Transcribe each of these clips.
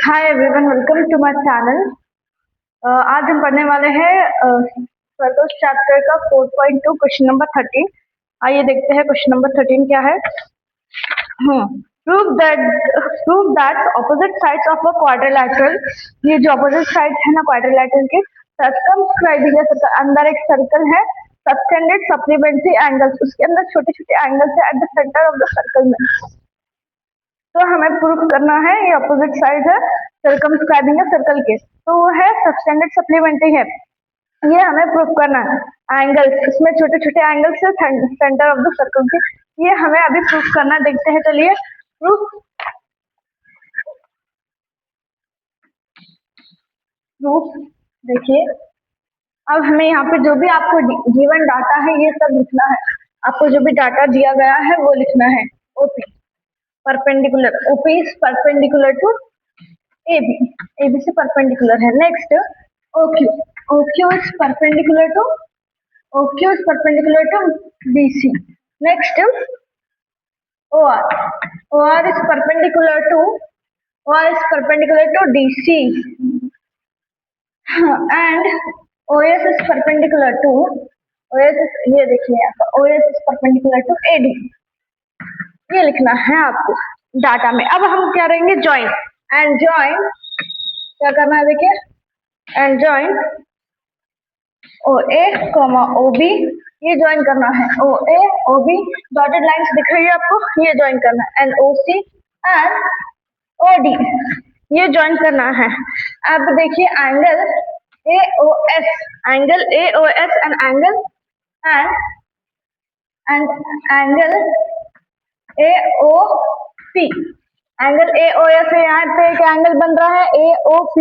Hi everyone, welcome to my channel. आज हम पढ़ने वाले हैं सर्कल चैप्टर का 4.2 क्वेश्चन नंबर 13। आइए देखते हैं क्वेश्चन नंबर 13 क्या है। Prove that opposite sides of a quadrilateral, ये जो ऑपोजिट साइड है ना क्वाड्रिलैटरल के, सर्कमस्क्राइबिंग अंदर एक सर्कल है, सबटेंडेड सप्लीमेंट्री एंगल्स, उसके अंदर छोटे छोटे एंगल्स है at the centre of the circle में। तो हमें प्रूफ करना है ये अपोजिट साइड है सर्कमस्क्राइबिंग है सर्कल के, तो वो है सबटेंडेड सप्लीमेंट्री है, ये हमें प्रूफ करना है। एंगल्स, इसमें छोटे छोटे एंगल्स है सेंटर ऑफ द सर्कल के, ये हमें अभी प्रूफ करना। देखते हैं, चलिए प्रूफ देखिए। अब हमें यहाँ पे जो भी आपको गिवन डाटा है ये सब लिखना है। आपको जो भी डाटा दिया गया है वो लिखना है। OP perpendicular, OP is perpendicular to AB, AB से परपेंडिकुलर है। Next OQ, OQ is perpendicular to BC. Next OR, OR is perpendicular to DC, and OS is perpendicular to ये देखिए यहाँ पर OS is perpendicular to AD, ये लिखना है आपको डाटा में। अब हम क्या करेंगे, ज्वाइन एंड ज्वाइन, क्या करना है देखिए, एंड ज्वाइन OA, OB, ये ज्वाइन करना है। OA OB डॉटेड लाइंस दिख रही है आपको, ये ज्वाइन करना है। एंड OC एंड OD, ये ज्वाइन करना है। अब देखिए angle AOS, angle AOS and angle angle AOP, angle AOS है, यहाँ पे एक एंगल बन रहा है AOP,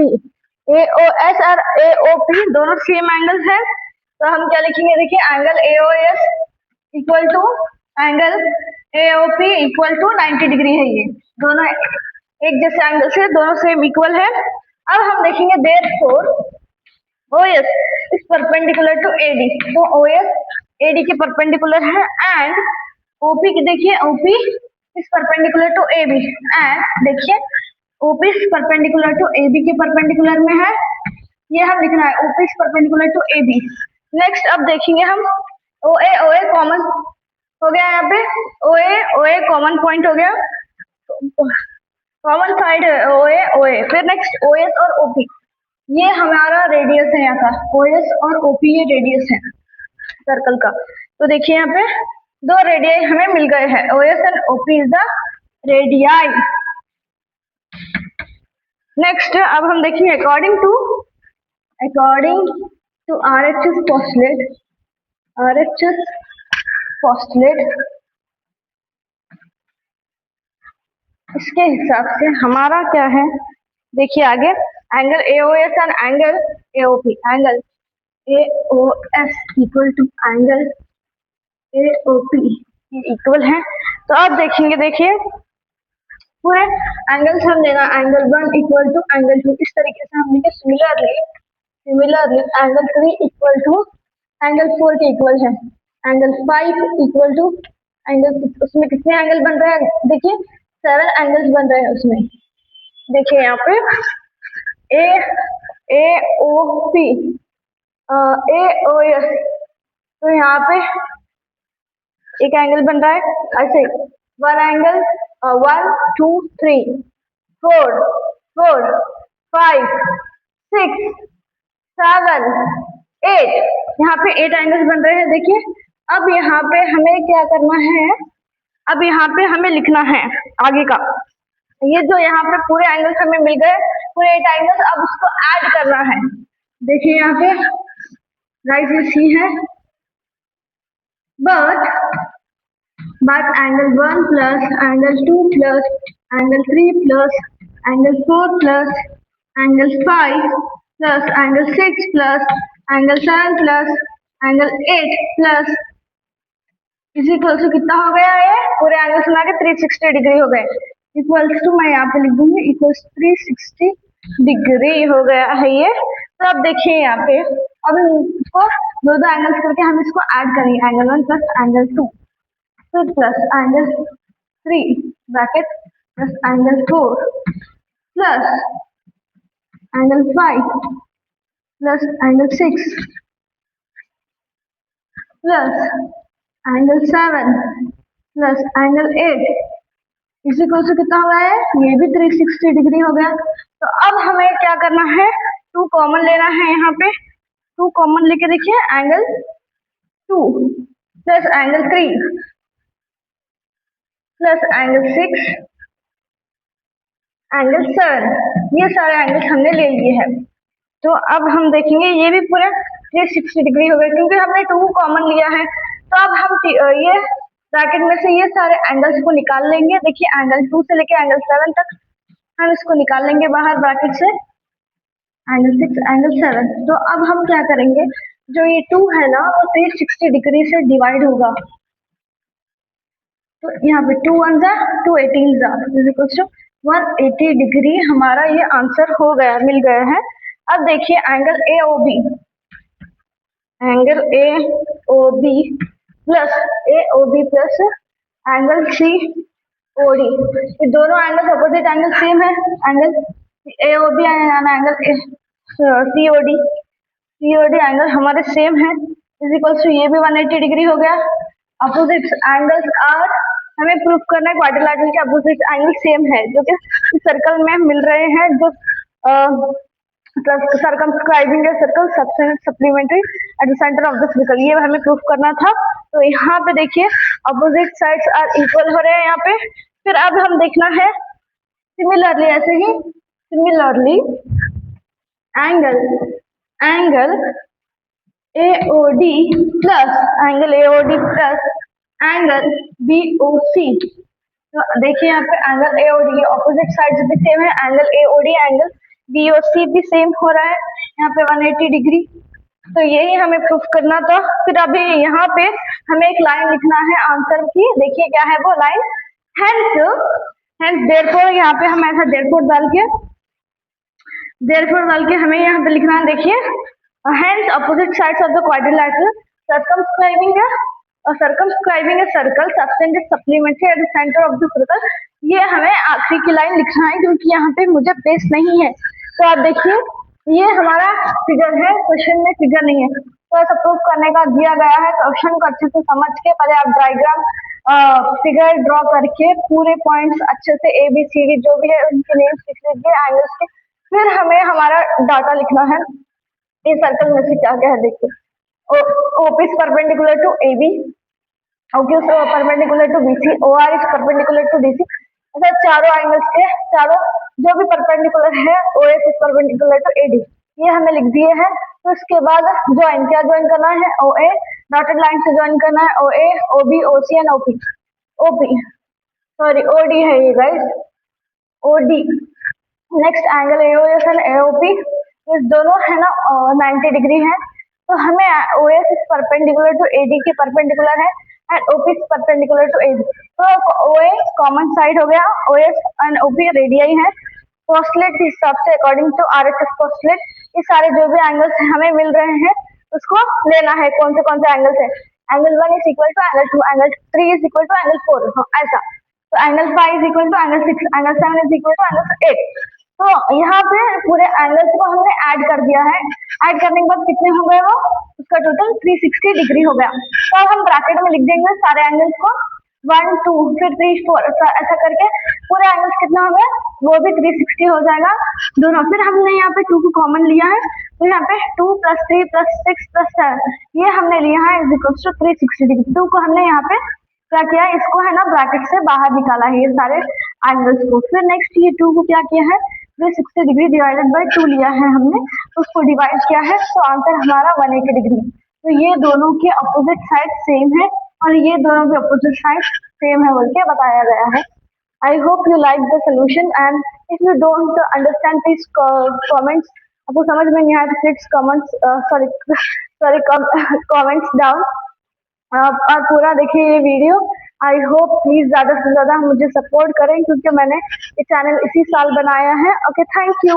AOS और AOP दोनों सेम एंगल्स है, तो हम क्या लिखेंगे देखिए, angle AOS equal to angle AOP equal to 90 degree है। ये दोनों एक जैसे एंगल से, दोनों सेम इक्वल है। अब हम देखेंगे therefore OS is perpendicular to AD, तो OS AD के परपेंडिकुलर है। एंड OP की देखिए, OP is perpendicular to AB, and देखिए OP is perpendicular to AB के परपेंडिकुलर में है, ये हम लिखना है OP is perpendicular to AB। Next अब देखेंगे हम OA कॉमन हो गया, यहाँ पे OA कॉमन पॉइंट हो गया, कॉमन साइड है OA। फिर नेक्स्ट OS और OP, ये हमारा रेडियस है यहाँ का, OS और OP ये रेडियस है सर्कल का। तो देखिए यहाँ पे दो रेडियाई हमें मिल गए हैं, OS and OP is the radii. Next अब हम देखेंगे अकॉर्डिंग टू RHS postulate, इसके हिसाब से हमारा क्या है देखिए आगे, angle AOS and angle AOP, angle AOS equal to angle AOP equal है। तो अब देखेंगे, देखिए पूरे एंगल्स हम लेना, एंगल 1 इक्वल टू एंगल 2, इस तरीके से हम लेंगे। Similarly angle 3 equal to angle 4 के इक्वल है, एंगल 5 इक्वल टू एंगल 6। उसमें कितने एंगल बन रहे हैं देखिए, 7 एंगल्स बन रहे हैं उसमें। देखिए यहाँ पे AOP AOS, तो यहाँ पे एक एंगल बन रहा है ऐसे, 1 एंगल 1 2 3 4 4 5 6 7 8, यहाँ पे 8 एंगल्स बन रहे हैं देखिए। अब यहाँ पे हमें क्या करना है, अब यहाँ पे हमें लिखना है आगे का, ये जो यहाँ पे पूरे एंगल्स हमें मिल गए, पूरे 8 एंगल्स, अब उसको ऐड करना है। देखिए यहाँ पे राइट में सी है, but angle 1 plus angle 2 plus angle 3 plus angle 4 plus angle 5 plus angle 6 plus angle 7 plus angle 8 plus is equal to कितना हो गया, ये पूरे एंगल्स मिला के 360 डिग्री हो गए। इक्वल्स टू मैं यहाँ पे लिख दूंगी, इक्वल्स 360 डिग्री हो गया है ये। तो अब देखिए यहाँ पे, अब इसको दो एंगल्स करके हम इसको ऐड करेंगे, angle 1 plus angle 2 plus angle 3 bracket plus angle 4 plus angle 5 plus angle 6 plus angle 7 plus angle 8 इस इक्वल टू कितना हो गया है, ये भी 360 डिग्री हो गया। तो अब हमें क्या करना है, 2 कॉमन लेना है, यहाँ पे 2 कॉमन लेके देखिए, angle 2 plus angle 3 plus angle 6 angle 7, ये सारे एंगल्स हमने ले लिए हैं। तो अब हम देखेंगे ये भी पूरा 360 डिग्री हो गया, क्योंकि हमने 2 कॉमन लिया है। तो अब हम ये ब्रैकेट में से ये सारे एंगल्स को निकाल लेंगे। देखिए एंगल 2 से लेके एंगल 7 तक हम इसको निकाल लेंगे बाहर ब्रैकेट से, एंगल 6 एंगल 7। तो अब हम क्या करेंगे, जो ये 2 है ना वो 360 डिग्री से डिवाइड होगा। तो यहाँ पे 2 1 जा 2 18 जा इज इक्वल टू 180 डिग्री हमारा ये आंसर हो गया, मिल गया है। अब देखिए angle AOB, angle AOB plus angle COD, ये दोनों एंगल अपोजिट एंगल सेम है। Angle AOB angle COD angle हमारे सेम है, इज इक्वल टू ये भी 180 डिग्री हो गया। अपोजिट एंगल्स आर, हमें प्रूफ करना है क्वाड्रिलैटरल के अपोजिट एंगल सेम है, जो कि सर्कल में मिल रहे हैं, जो सर्कमस्क्राइबिंग है circle supplementary at the centre of the circle, ये हमें प्रूफ करना था। तो यहाँ पे देखिए अपोजिट साइड्स आर इक्वल हो रहे हैं यहाँ पे। फिर अब हम देखना है सिमिलरली, ऐसे ही similarly angle AOD plus angle BOC। तो देखिए यहाँ पे एंगल AOD ऑपोजिट साइड्स भी सेम है, एंगल AOD एंगल BOC भी सेम हो रहा है यहाँ पे 180 डिग्री। तो यही हमें प्रूफ करना था। फिर अभी यहाँ पे हमें एक लाइन लिखना है आंसर की, देखिए क्या है वो लाइन, हेंस देयरफॉर, यहाँ पे हम ऐसा देयरफॉर डाल के हमें यहाँ पे लिखना है, देखिए hence opposite sides of the quadrilateral circumscribing a circle subtended supplementary at the center of the circle। ये हमें आखिरी की लाइन लिखना है, क्योंकि यहाँ पे मुझे प्लेस नहीं है। तो आप देखिए ये हमारा फिगर है, क्वेश्चन में फिगर नहीं है, तो ऐसा प्रूफ करने का दिया गया है। क्वेश्चन को अच्छे से समझ के पहले आप डायग्राम फिगर ड्रॉ करके पूरे पॉइंट्स अच्छे से ABCD जो भी है उनके नेम्स लिख लीजिए एंगल्स के। फिर हमें हमारा डाटा लिखना है, इस सर्कल में से क्या क्या है देखिए, OP is perpendicular to AB, OQ is perpendicular to BC, OR is perpendicular to DC। ऐसा चारों एंगल्स के चारों जो भी परपेंडिकुलर है, OS is perpendicular to AD, ये हमें लिख दिए हैं। तो इसके बाद ज्वाइन करना है, OA डॉटेड लाइन से ज्वाइन करना है, OA OB OC and OD है ये guys, OD। Next angle AOS and AOP, ये दोनों है ना 90 डिग्री है। तो हमें OS is perpendicular to AD के परपेंडिकुलर है and OP is perpendicular to AD। तो OA कॉमन साइड हो गया, OS एंड OP रेडियई है। पोस्टलेट के हिसाब से अकॉर्डिंग टू RHS पोस्टलेट ये सारे जो भी एंगल्स हमें मिल रहे हैं उसको लेना है, कौन से एंगल्स है। Angle 1 is equal to angle 2, angle 3 is equal to angle 4, ऐसा। तो angle 5 is equal to angle 6, angle 7 is equal to angle 8। तो यहाँ पे पूरे एंगल्स को हमने ऐड कर दिया है। ऐड करने के बाद कितने हो गए वो, उसका टोटल 360 डिग्री हो गया। तो अब हम ब्रैकेट में लिख देंगे सारे एंगल्स को, 1 2 फिर 3 4, ऐसा करके पूरे एंगल्स कितना हो गया, वो भी 360 हो जाएगा दोनों। फिर हमने यहाँ पे 2 को कॉमन लिया है, तो यहाँ पे 2 + 3 + 6 + 7 ये हमने लिया है इज इक्वल टू 360 डिग्री। 2 को हमने यहाँ पे क्या किया, इसको है ना ब्रैकेट से बाहर निकाला है ये सारे एंगल्स को। फिर नेक्स्ट ये 2 को क्या किया है, 360 डिग्री डिवाइडेड बाय 2 लिया है हमने, उसको डिवाइड किया है, तो आंसर हमारा 180 डिग्री। तो ये दोनों के अपोजिट साइड सेम है और ये दोनों के अपोजिट साइड सेम है बोल के बताया गया है। I hope you like the solution and if you don't understand please comments. आपको समझ में नहीं आया तो प्लीज कमेंट्स डाउन। और पूरा देखिए ये वीडियो। आई होप प्लीज ज्यादा से ज्यादा मुझे सपोर्ट करें, क्योंकि मैंने ये चैनल इसी साल बनाया है। Okay, thank you.